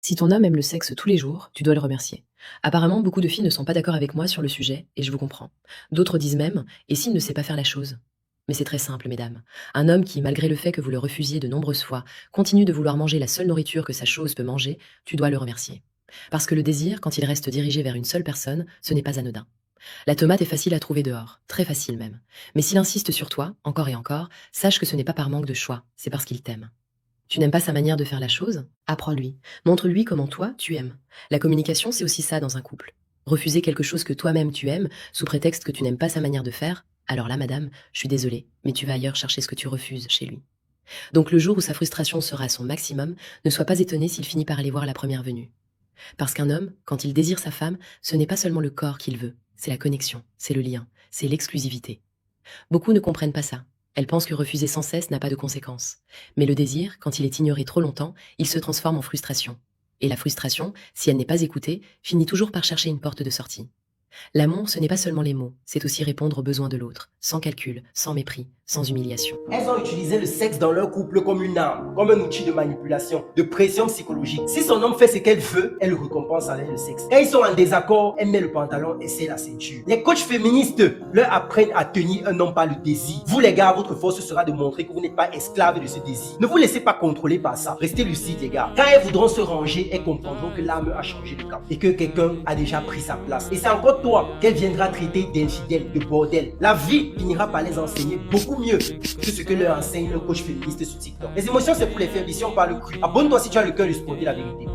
Si ton homme aime le sexe tous les jours, tu dois le remercier. Apparemment, beaucoup de filles ne sont pas d'accord avec moi sur le sujet, et je vous comprends. D'autres disent même, et s'il ne sait pas faire la chose? Mais c'est très simple, mesdames. Un homme qui, malgré le fait que vous le refusiez de nombreuses fois, continue de vouloir manger la seule nourriture que sa chose peut manger, tu dois le remercier. Parce que le désir, quand il reste dirigé vers une seule personne, ce n'est pas anodin. La tomate est facile à trouver dehors, très facile même. Mais s'il insiste sur toi, encore et encore, sache que ce n'est pas par manque de choix, c'est parce qu'il t'aime. Tu n'aimes pas sa manière de faire la chose? Apprends-lui. Montre-lui comment toi, tu aimes. La communication, c'est aussi ça dans un couple. Refuser quelque chose que toi-même tu aimes, sous prétexte que tu n'aimes pas sa manière de faire, alors là, madame, je suis désolée, mais tu vas ailleurs chercher ce que tu refuses chez lui. Donc le jour où sa frustration sera à son maximum, ne sois pas étonné s'il finit par aller voir la première venue. Parce qu'un homme, quand il désire sa femme, ce n'est pas seulement le corps qu'il veut, c'est la connexion, c'est le lien, c'est l'exclusivité. Beaucoup ne comprennent pas ça. Elles pensent que refuser sans cesse n'a pas de conséquences. Mais le désir, quand il est ignoré trop longtemps, il se transforme en frustration. Et la frustration, si elle n'est pas écoutée, finit toujours par chercher une porte de sortie. L'amour, ce n'est pas seulement les mots, c'est aussi répondre aux besoins de l'autre, sans calcul, sans mépris, sans humiliation. Elles ont utilisé le sexe dans leur couple comme une arme, comme un outil de manipulation, de pression psychologique. Si son homme fait ce qu'elle veut, elle récompense avec le sexe. Quand ils sont en désaccord, elle met le pantalon et c'est la ceinture. Les coachs féministes leur apprennent à tenir un homme par le désir. Vous les gars, votre force sera de montrer que vous n'êtes pas esclave de ce désir. Ne vous laissez pas contrôler par ça. Restez lucide les gars. Quand elles voudront se ranger, elles comprendront que l'âme a changé de cap et que quelqu'un a déjà pris sa place. Et c'est encore toi qu'elle viendra traiter d'infidèle, de bordel. La vie finira par les enseigner beaucoup mieux que ce que leur enseigne un coach féministe sur TikTok. Les émotions, c'est pour les faire. Ici, on parle cru. Abonne-toi si tu as le cœur de supporter la vérité.